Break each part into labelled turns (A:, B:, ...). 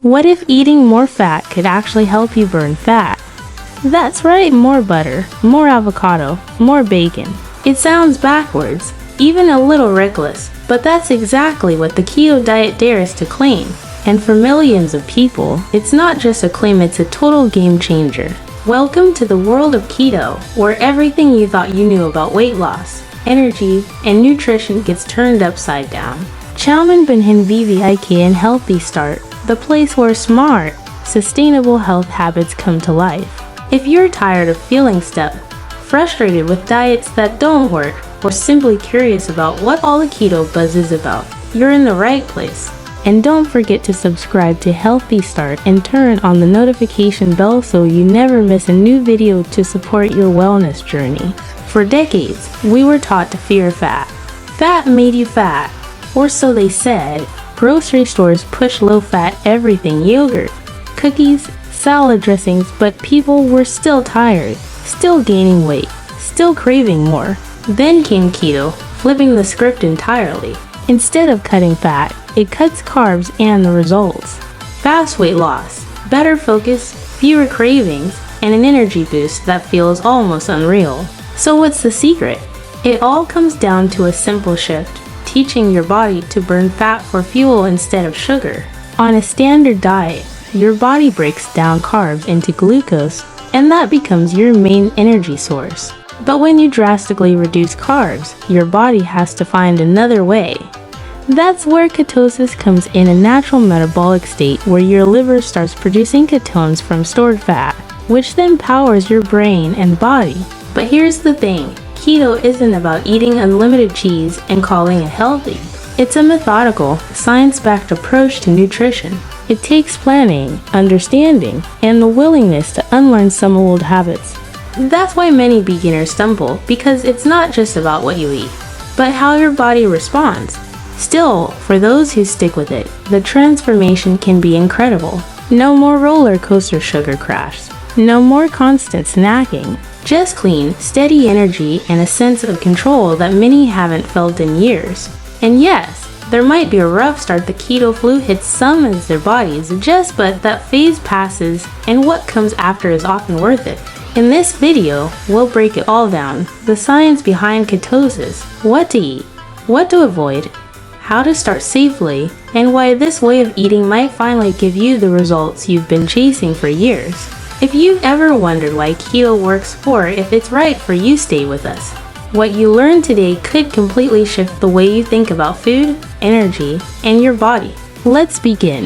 A: What if eating more fat could actually help you burn fat? That's right, more butter, more avocado, more bacon. It sounds backwards, even a little reckless, but that's exactly what the keto diet dares to claim. And for millions of people, it's not just a claim, it's a total game changer. Welcome to the world of keto, where everything you thought you knew about weight loss, energy, and nutrition gets turned upside down. Chowman Binhin VVIK and Healthy Start, the place where smart, sustainable health habits come to life. If you're tired of feeling stuck, frustrated with diets that don't work, or simply curious about what all the keto buzz is about, you're in the right place. And don't forget to subscribe to Healthy Start and turn on the notification bell so you never miss a new video to support your wellness journey. For decades, we were taught to fear fat. Fat made you fat, or so they said. Grocery stores push low-fat everything, yogurt, cookies, salad dressings, but people were still tired, still gaining weight, still craving more. Then came keto, flipping the script entirely. Instead of cutting fat, it cuts carbs, and the results: fast weight loss, better focus, fewer cravings, and an energy boost that feels almost unreal. So what's the secret? It all comes down to a simple shift: teaching your body to burn fat for fuel instead of sugar. On a standard diet, your body breaks down carbs into glucose, and that becomes your main energy source. But when you drastically reduce carbs, your body has to find another way. That's where ketosis comes in, a natural metabolic state where your liver starts producing ketones from stored fat, which then powers your brain and body. But here's the thing, keto isn't about eating unlimited cheese and calling it healthy. It's a methodical, science-backed approach to nutrition. It takes planning, understanding, and the willingness to unlearn some old habits. That's why many beginners stumble, because it's not just about what you eat, but how your body responds. Still, for those who stick with it, the transformation can be incredible. No more roller coaster sugar crash. No more constant snacking. Just clean, steady energy and a sense of control that many haven't felt in years. And yes, there might be a rough start. The keto flu hits some as their bodies adjust, but that phase passes, and what comes after is often worth it. In this video, we'll break it all down: the science behind ketosis, what to eat, what to avoid, how to start safely, and why this way of eating might finally give you the results you've been chasing for years. If you've ever wondered why keto works or if it's right for you, stay with us. What you learn today could completely shift the way you think about food, energy, and your body. Let's begin.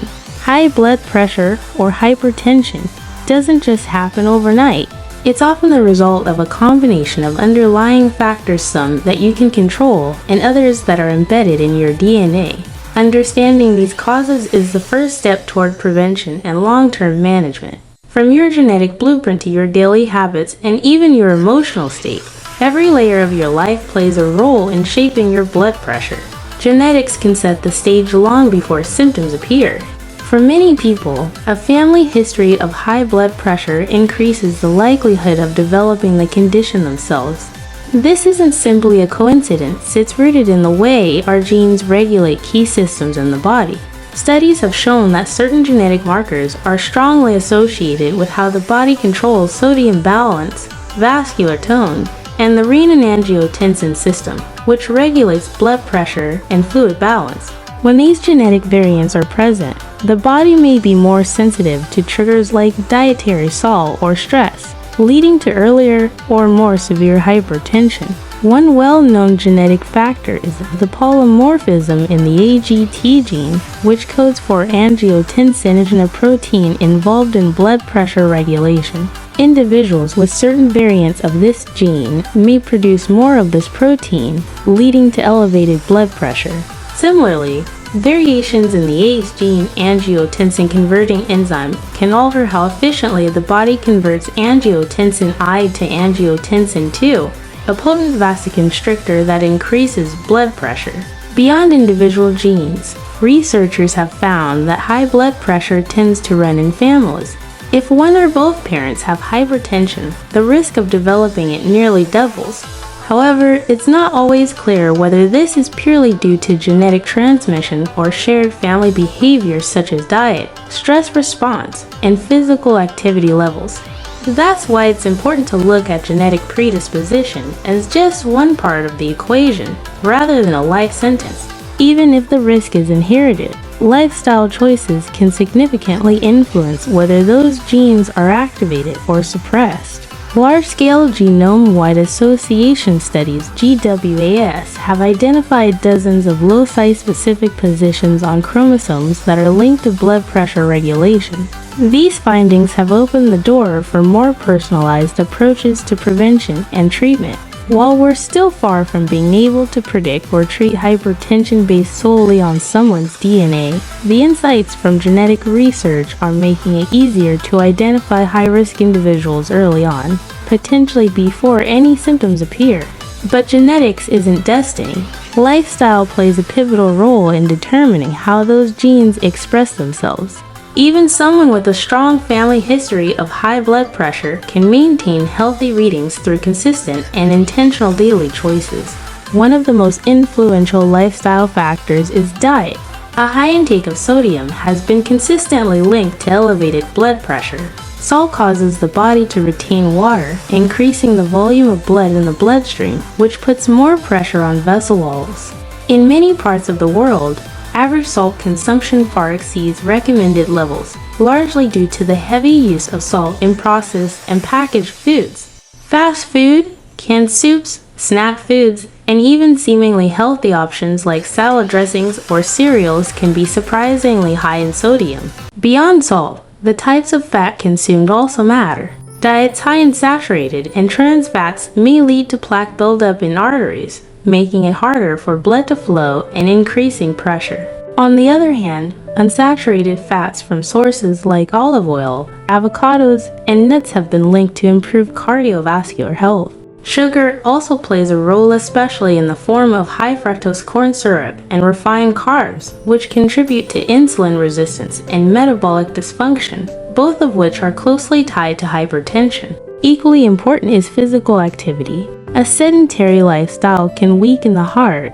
A: High blood pressure or hypertension doesn't just happen overnight. It's often the result of a combination of underlying factors, some that you can control and others that are embedded in your DNA. Understanding these causes is the first step toward prevention and long-term management. From your genetic blueprint to your daily habits and even your emotional state, every layer of your life plays a role in shaping your blood pressure. Genetics can set the stage long before symptoms appear. For many people, a family history of high blood pressure increases the likelihood of developing the condition themselves. This isn't simply a coincidence, it's rooted in the way our genes regulate key systems in the body. Studies have shown that certain genetic markers are strongly associated with how the body controls sodium balance, vascular tone, and the renin-angiotensin system, which regulates blood pressure and fluid balance. When these genetic variants are present, the body may be more sensitive to triggers like dietary salt or stress, leading to earlier or more severe hypertension. One well-known genetic factor is the polymorphism in the AGT gene, which codes for angiotensin, a protein involved in blood pressure regulation. Individuals with certain variants of this gene may produce more of this protein, leading to elevated blood pressure. Similarly, variations in the ACE gene angiotensin converting enzyme can alter how efficiently the body converts angiotensin I to angiotensin II, a potent vasoconstrictor that increases blood pressure. Beyond individual genes, researchers have found that high blood pressure tends to run in families. If one or both parents have hypertension, the risk of developing it nearly doubles. However, it's not always clear whether this is purely due to genetic transmission or shared family behaviors such as diet, stress response, and physical activity levels. That's why it's important to look at genetic predisposition as just one part of the equation, rather than a life sentence. Even if the risk is inherited, lifestyle choices can significantly influence whether those genes are activated or suppressed. Large-scale genome-wide association studies (GWAS) have identified dozens of loci-specific positions on chromosomes that are linked to blood pressure regulation. These findings have opened the door for more personalized approaches to prevention and treatment. While we're still far from being able to predict or treat hypertension based solely on someone's DNA, the insights from genetic research are making it easier to identify high-risk individuals early on, potentially before any symptoms appear. But genetics isn't destiny. Lifestyle plays a pivotal role in determining how those genes express themselves. Even someone with a strong family history of high blood pressure can maintain healthy readings through consistent and intentional daily choices. One of the most influential lifestyle factors is diet. A high intake of sodium has been consistently linked to elevated blood pressure. Salt causes the body to retain water, increasing the volume of blood in the bloodstream, which puts more pressure on vessel walls. In many parts of the world, average salt consumption far exceeds recommended levels, largely due to the heavy use of salt in processed and packaged foods. Fast food, canned soups, snack foods, and even seemingly healthy options like salad dressings or cereals can be surprisingly high in sodium. Beyond salt, the types of fat consumed also matter. Diets high in saturated and trans fats may lead to plaque buildup in arteries, making it harder for blood to flow and increasing pressure. On the other hand, unsaturated fats from sources like olive oil, avocados, and nuts have been linked to improved cardiovascular health. Sugar also plays a role, especially in the form of high fructose corn syrup and refined carbs, which contribute to insulin resistance and metabolic dysfunction, both of which are closely tied to hypertension. Equally important is physical activity. A sedentary lifestyle can weaken the heart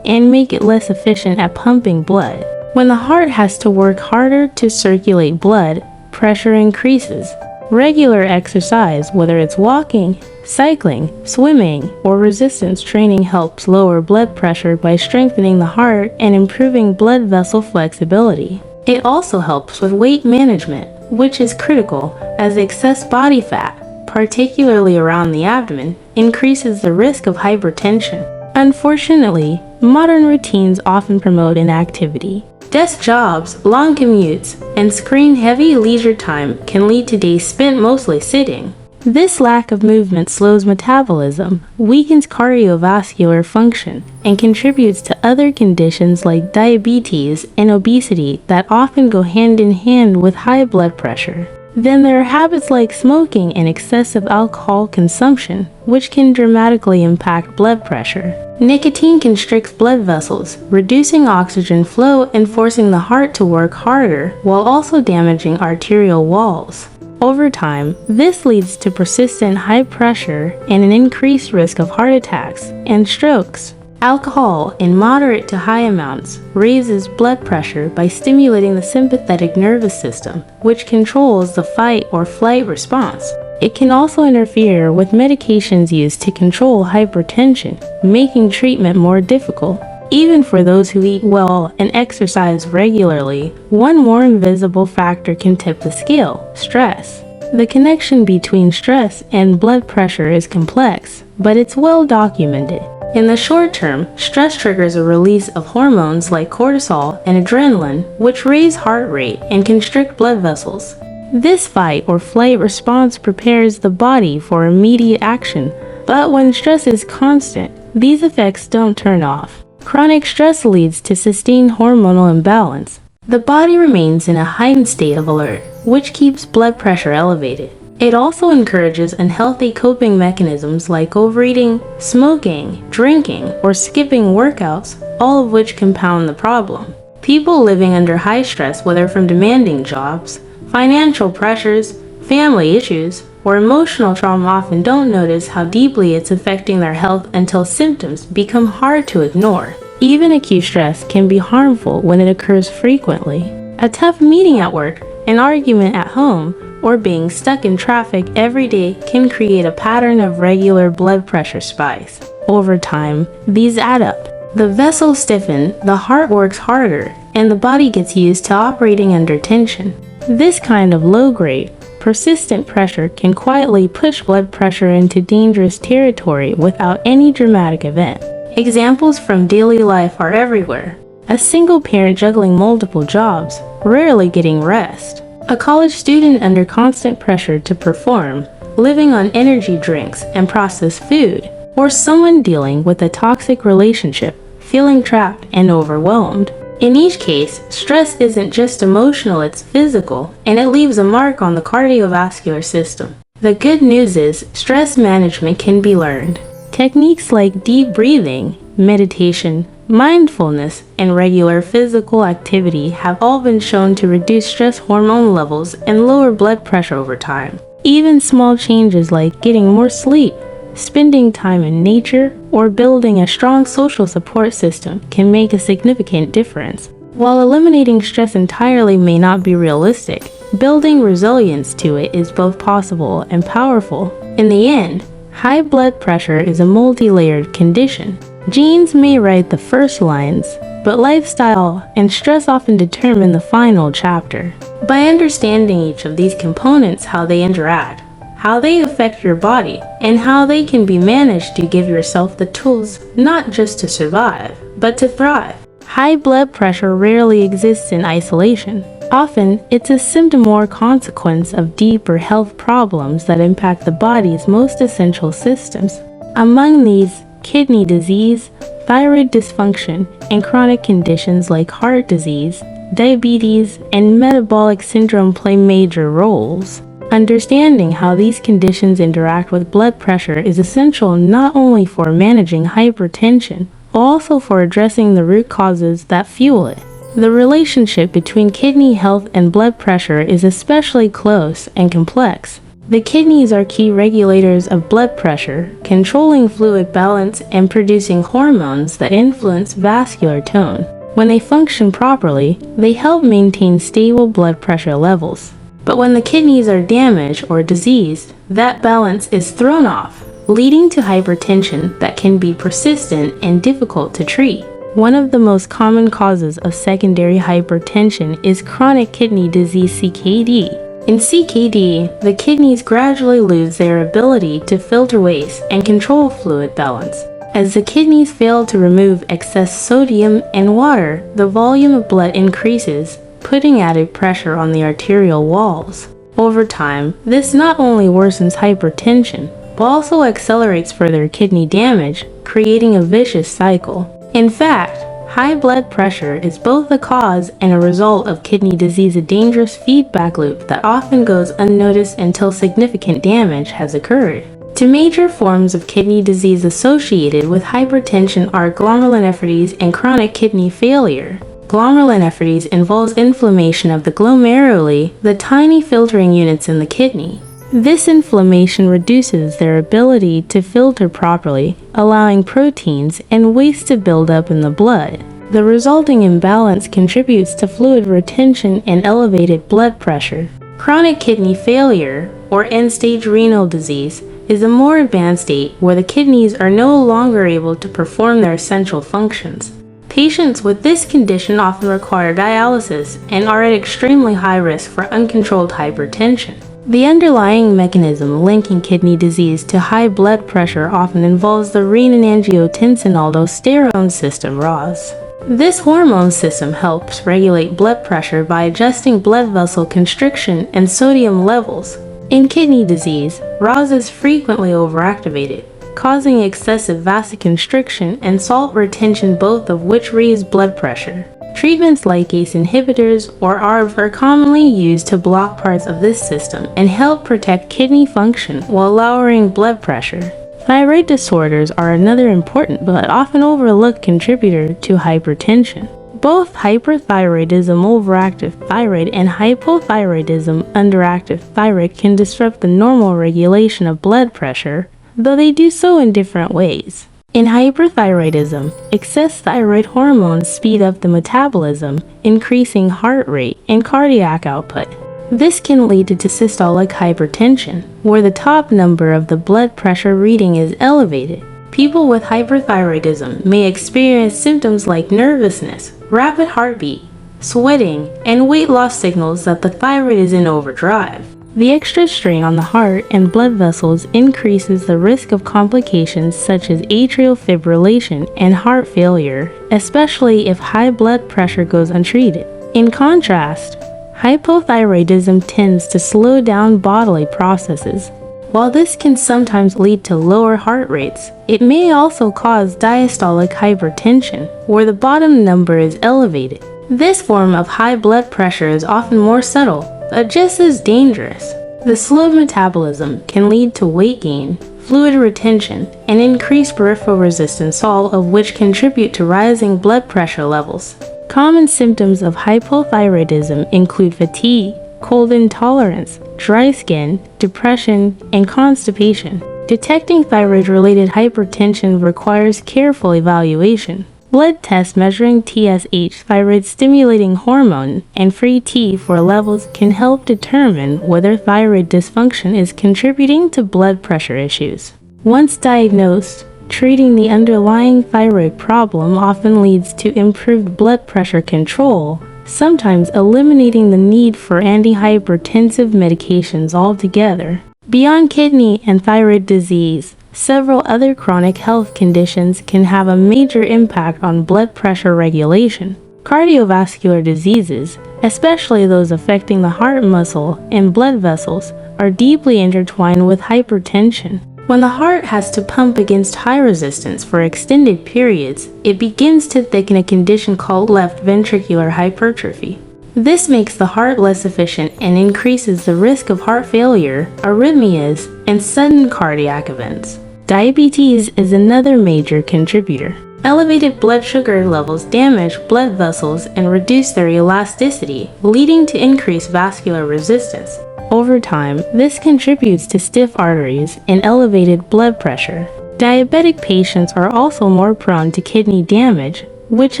A: and make it less efficient at pumping blood. When the heart has to work harder to circulate blood, pressure increases. Regular exercise, whether it's walking, cycling, swimming, or resistance training, helps lower blood pressure by strengthening the heart and improving blood vessel flexibility. It also helps with weight management, which is critical, as excess body fat, particularly around the abdomen, increases the risk of hypertension. Unfortunately, modern routines often promote inactivity. Desk jobs, long commutes, and screen-heavy leisure time can lead to days spent mostly sitting. This lack of movement slows metabolism, weakens cardiovascular function, and contributes to other conditions like diabetes and obesity that often go hand in hand with high blood pressure. Then there are habits like smoking and excessive alcohol consumption, which can dramatically impact blood pressure. Nicotine constricts blood vessels, reducing oxygen flow and forcing the heart to work harder, while also damaging arterial walls. Over time, this leads to persistent high pressure and an increased risk of heart attacks and strokes. Alcohol, in moderate to high amounts, raises blood pressure by stimulating the sympathetic nervous system, which controls the fight or flight response. It can also interfere with medications used to control hypertension, making treatment more difficult. Even for those who eat well and exercise regularly, one more invisible factor can tip the scale: stress. The connection between stress and blood pressure is complex, but it's well documented. In the short term, stress triggers a release of hormones like cortisol and adrenaline, which raise heart rate and constrict blood vessels. This fight or flight response prepares the body for immediate action, but when stress is constant, these effects don't turn off. Chronic stress leads to sustained hormonal imbalance. The body remains in a heightened state of alert, which keeps blood pressure elevated. It also encourages unhealthy coping mechanisms like overeating, smoking, drinking, or skipping workouts, all of which compound the problem. People living under high stress, whether from demanding jobs, financial pressures, family issues, or emotional trauma often don't notice how deeply it's affecting their health until symptoms become hard to ignore. Even acute stress can be harmful when it occurs frequently. A tough meeting at work, an argument at home, or being stuck in traffic every day can create a pattern of regular blood pressure spikes. Over time, these add up. The vessels stiffen, the heart works harder, and the body gets used to operating under tension. This kind of low-grade, persistent pressure can quietly push blood pressure into dangerous territory without any dramatic event. Examples from daily life are everywhere. A single parent juggling multiple jobs, rarely getting rest. A college student under constant pressure to perform, living on energy drinks and processed food. Or someone dealing with a toxic relationship, feeling trapped and overwhelmed. In each case, stress isn't just emotional, it's physical, and it leaves a mark on the cardiovascular system. The good news is, stress management can be learned. Techniques like deep breathing, meditation, mindfulness, and regular physical activity have all been shown to reduce stress hormone levels and lower blood pressure over time. Even small changes like getting more sleep, spending time in nature, or building a strong social support system can make a significant difference. While eliminating stress entirely may not be realistic, building resilience to it is both possible and powerful. In the end, high blood pressure is a multi-layered condition. Genes may write the first lines, but lifestyle and stress often determine the final chapter. By understanding each of these components, how they interact, how they affect your body, and how they can be managed to give yourself the tools not just to survive, but to thrive. High blood pressure rarely exists in isolation. Often, it's a symptom or consequence of deeper health problems that impact the body's most essential systems. Among these, kidney disease, thyroid dysfunction, and chronic conditions like heart disease, diabetes, and metabolic syndrome play major roles. Understanding how these conditions interact with blood pressure is essential not only for managing hypertension, but also for addressing the root causes that fuel it. The relationship between kidney health and blood pressure is especially close and complex. The kidneys are key regulators of blood pressure, controlling fluid balance and producing hormones that influence vascular tone. When they function properly, they help maintain stable blood pressure levels. But when the kidneys are damaged or diseased, that balance is thrown off, leading to hypertension that can be persistent and difficult to treat. One of the most common causes of secondary hypertension is chronic kidney disease (CKD). In CKD, the kidneys gradually lose their ability to filter waste and control fluid balance. As the kidneys fail to remove excess sodium and water, the volume of blood increases, putting added pressure on the arterial walls. Over time, this not only worsens hypertension, but also accelerates further kidney damage, creating a vicious cycle. In fact, high blood pressure is both the cause and a result of kidney disease, a dangerous feedback loop that often goes unnoticed until significant damage has occurred. Two major forms of kidney disease associated with hypertension are glomerulonephritis and chronic kidney failure. Glomerulonephritis involves inflammation of the glomeruli, the tiny filtering units in the kidney. This inflammation reduces their ability to filter properly, allowing proteins and waste to build up in the blood. The resulting imbalance contributes to fluid retention and elevated blood pressure. Chronic kidney failure, or end-stage renal disease, is a more advanced state where the kidneys are no longer able to perform their essential functions. Patients with this condition often require dialysis and are at extremely high risk for uncontrolled hypertension. The underlying mechanism linking kidney disease to high blood pressure often involves the renin-angiotensin-aldosterone system (RAS). This hormone system helps regulate blood pressure by adjusting blood vessel constriction and sodium levels. In kidney disease, RAS is frequently overactivated, causing excessive vasoconstriction and salt retention, both of which raise blood pressure. Treatments like ACE inhibitors or ARBs are commonly used to block parts of this system and help protect kidney function while lowering blood pressure. Thyroid disorders are another important but often overlooked contributor to hypertension. Both hyperthyroidism overactive thyroid and hypothyroidism underactive thyroid can disrupt the normal regulation of blood pressure, though they do so in different ways. In hyperthyroidism, excess thyroid hormones speed up the metabolism, increasing heart rate and cardiac output. This can lead to systolic hypertension, where the top number of the blood pressure reading is elevated. People with hyperthyroidism may experience symptoms like nervousness, rapid heartbeat, sweating, and weight loss signals that the thyroid is in overdrive. The extra strain on the heart and blood vessels increases the risk of complications such as atrial fibrillation and heart failure, especially if high blood pressure goes untreated. In contrast, hypothyroidism tends to slow down bodily processes. While this can sometimes lead to lower heart rates, it may also cause diastolic hypertension, where the bottom number is elevated. This form of high blood pressure is often more subtle, but just as dangerous. The slow metabolism can lead to weight gain, fluid retention, and increased peripheral resistance, all of which contribute to rising blood pressure levels. Common symptoms of hypothyroidism include fatigue, cold intolerance, dry skin, depression, and constipation. Detecting thyroid-related hypertension requires careful evaluation. Blood tests measuring TSH, thyroid-stimulating hormone, and free T4 levels can help determine whether thyroid dysfunction is contributing to blood pressure issues. Once diagnosed, treating the underlying thyroid problem often leads to improved blood pressure control, sometimes eliminating the need for antihypertensive medications altogether. Beyond kidney and thyroid disease, several other chronic health conditions can have a major impact on blood pressure regulation. Cardiovascular diseases, especially those affecting the heart muscle and blood vessels, are deeply intertwined with hypertension. When the heart has to pump against high resistance for extended periods, it begins to thicken, a condition called left ventricular hypertrophy. This makes the heart less efficient and increases the risk of heart failure, arrhythmias, and sudden cardiac events. Diabetes is another major contributor. Elevated blood sugar levels damage blood vessels and reduce their elasticity, leading to increased vascular resistance. Over time, this contributes to stiff arteries and elevated blood pressure. Diabetic patients are also more prone to kidney damage, which,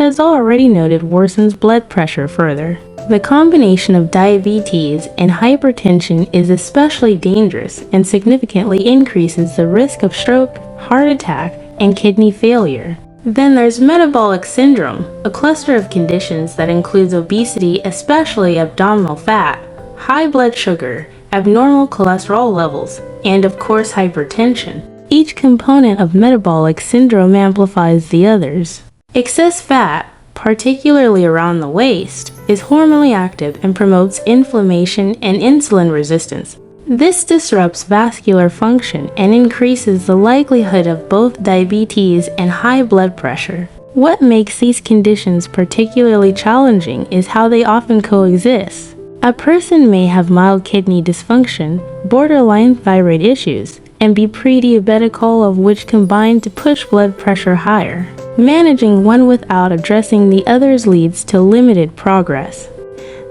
A: as already noted, worsens blood pressure further. The combination of diabetes and hypertension is especially dangerous and significantly increases the risk of stroke, heart attack, and kidney failure. Then there's metabolic syndrome, a cluster of conditions that includes obesity, especially abdominal fat, high blood sugar, abnormal cholesterol levels, and of course hypertension. Each component of metabolic syndrome amplifies the others. Excess fat, particularly around the waist, is hormonally active and promotes inflammation and insulin resistance. This disrupts vascular function and increases the likelihood of both diabetes and high blood pressure. What makes these conditions particularly challenging is how they often coexist. A person may have mild kidney dysfunction, borderline thyroid issues, and be pre-diabetic, all of which combine to push blood pressure higher. Managing one without addressing the others leads to limited progress.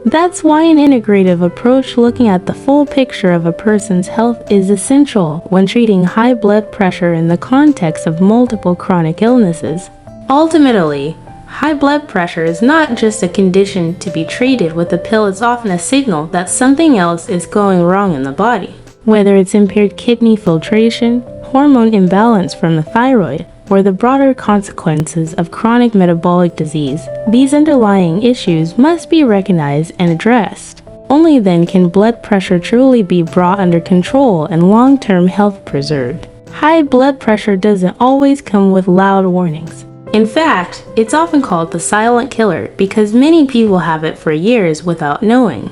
A: That's why an integrative approach looking at the full picture of a person's health is essential when treating high blood pressure in the context of multiple chronic illnesses. Ultimately, high blood pressure is not just a condition to be treated with a pill, it's often a signal that something else is going wrong in the body. Whether it's impaired kidney filtration, hormone imbalance from the thyroid, or the broader consequences of chronic metabolic disease, these underlying issues must be recognized and addressed. Only then can blood pressure truly be brought under control and long-term health preserved. High blood pressure doesn't always come with loud warnings. In fact, it's often called the silent killer because many people have it for years without knowing.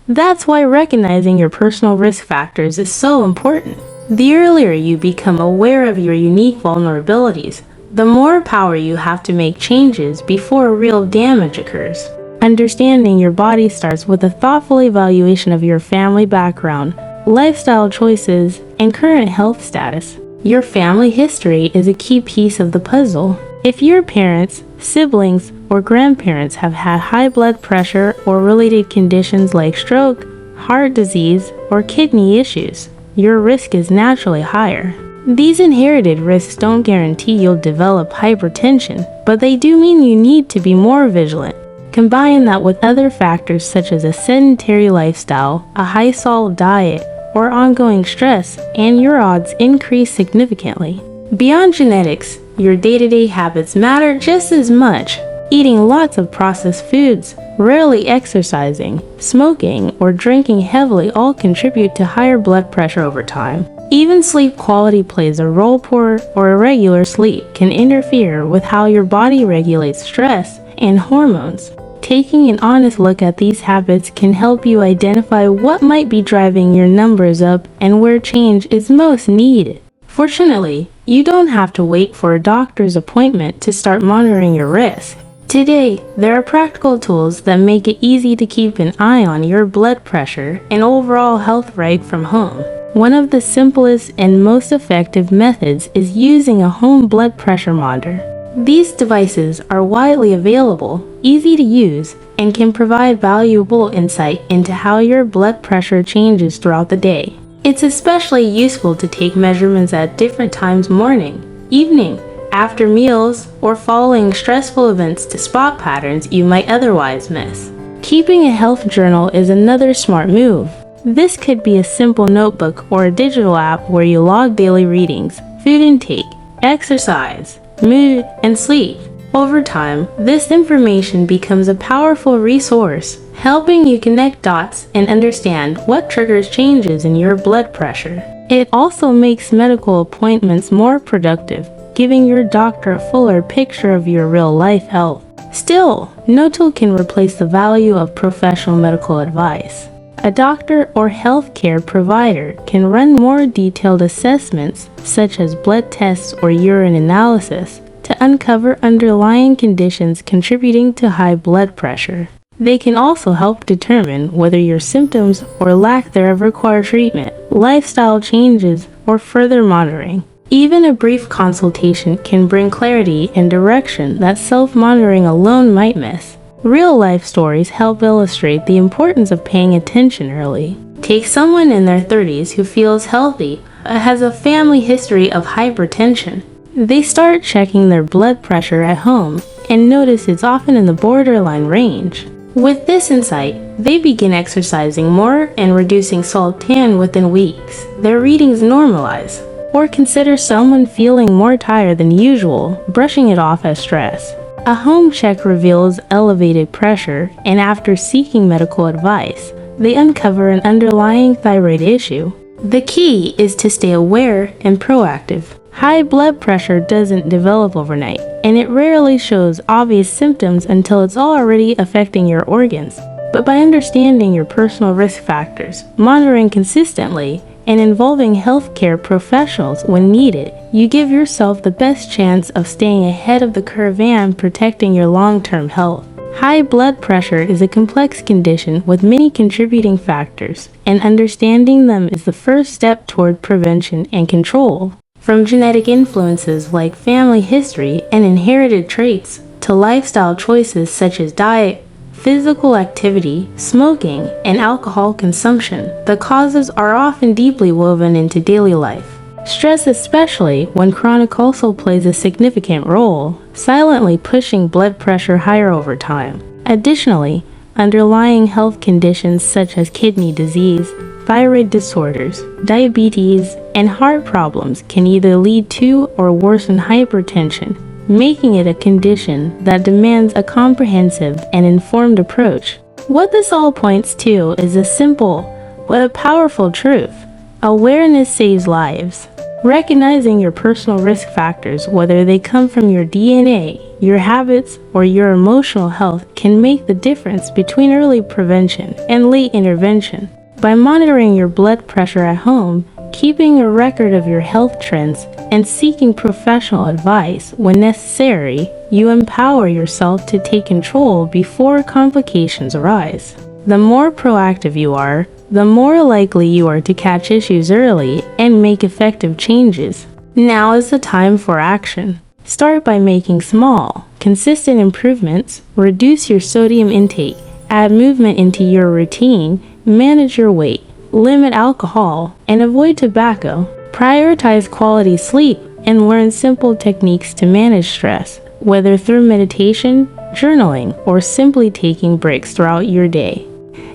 A: That's why recognizing your personal risk factors is so important. The earlier you become aware of your unique vulnerabilities, the more power you have to make changes before real damage occurs. Understanding your body starts with a thoughtful evaluation of your family background, lifestyle choices, and current health status. Your family history is a key piece of the puzzle. If your parents, siblings, or grandparents have had high blood pressure or related conditions like stroke, heart disease, or kidney issues, your risk is naturally higher. These inherited risks don't guarantee you'll develop hypertension, but they do mean you need to be more vigilant. Combine that with other factors such as a sedentary lifestyle, a high-salt diet, or ongoing stress, and your odds increase significantly. Beyond genetics, your day-to-day habits matter just as much. Eating lots of processed foods, rarely exercising, smoking, or drinking heavily all contribute to higher blood pressure over time. Even sleep quality plays a role. Poor or irregular sleep can interfere with how your body regulates stress and hormones. Taking an honest look at these habits can help you identify what might be driving your numbers up and where change is most needed. Fortunately, you don't have to wait for a doctor's appointment to start monitoring your risk. Today, there are practical tools that make it easy to keep an eye on your blood pressure and overall health right from home. One of the simplest and most effective methods is using a home blood pressure monitor. These devices are widely available, easy to use, and can provide valuable insight into how your blood pressure changes throughout the day. It's especially useful to take measurements at different times: morning, evening, after meals, or following stressful events to spot patterns you might otherwise miss. Keeping a health journal is another smart move. This could be a simple notebook or a digital app where you log daily readings, food intake, exercise, mood, and sleep. Over time, this information becomes a powerful resource, helping you connect dots and understand what triggers changes in your blood pressure. It also makes medical appointments more productive, giving your doctor a fuller picture of your real-life health. Still, no tool can replace the value of professional medical advice. A doctor or healthcare provider can run more detailed assessments, such as blood tests or urine analysis, to uncover underlying conditions contributing to high blood pressure. They can also help determine whether your symptoms or lack thereof require treatment, lifestyle changes, or further monitoring. Even a brief consultation can bring clarity and direction that self-monitoring alone might miss. Real-life stories help illustrate the importance of paying attention early. Take someone in their 30s who feels healthy but has a family history of hypertension. They start checking their blood pressure at home and notice it's often in the borderline range. With this insight, they begin exercising more and reducing salt in within weeks. Their readings normalize. Or consider someone feeling more tired than usual, brushing it off as stress. A home check reveals elevated pressure, and after seeking medical advice, they uncover an underlying thyroid issue. The key is to stay aware and proactive. High blood pressure doesn't develop overnight, and it rarely shows obvious symptoms until it's already affecting your organs. But by understanding your personal risk factors, monitoring consistently, and involving healthcare professionals when needed, you give yourself the best chance of staying ahead of the curve and protecting your long-term health. High blood pressure is a complex condition with many contributing factors, and understanding them is the first step toward prevention and control. From genetic influences like family history and inherited traits, to lifestyle choices such as diet, physical activity, smoking, and alcohol consumption, the causes are often deeply woven into daily life. Stress, especially when chronic, also plays a significant role, silently pushing blood pressure higher over time. Additionally, underlying health conditions such as kidney disease, thyroid disorders, diabetes, and heart problems can either lead to or worsen hypertension, making it a condition that demands a comprehensive and informed approach. What this all points to is a simple but a powerful truth. Awareness saves lives. Recognizing your personal risk factors, whether they come from your DNA, your habits, or your emotional health, can make the difference between early prevention and late intervention. By monitoring your blood pressure at home, keeping a record of your health trends, and seeking professional advice when necessary, you empower yourself to take control before complications arise. The more proactive you are, the more likely you are to catch issues early and make effective changes. Now is the time for action. Start by making small, consistent improvements. Reduce your sodium intake, add movement into your routine, manage your weight, limit alcohol, and avoid tobacco. Prioritize quality sleep and learn simple techniques to manage stress, whether through meditation, journaling, or simply taking breaks throughout your day.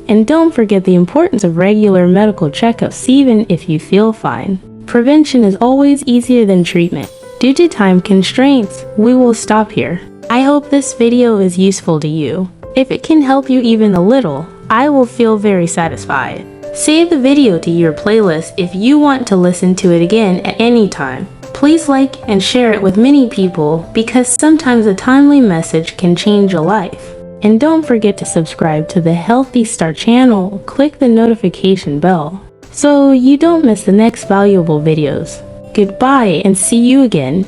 A: And don't forget the importance of regular medical checkups even if you feel fine. Prevention is always easier than treatment. Due to time constraints, we will stop here. I hope this video is useful to you. If it can help you even a little, I will feel very satisfied. Save the video to your playlist if you want to listen to it again at any time. Please like and share it with many people because sometimes a timely message can change a life. And don't forget to subscribe to the Healthy Star channel. Click the notification bell so you don't miss the next valuable videos. Goodbye and see you again.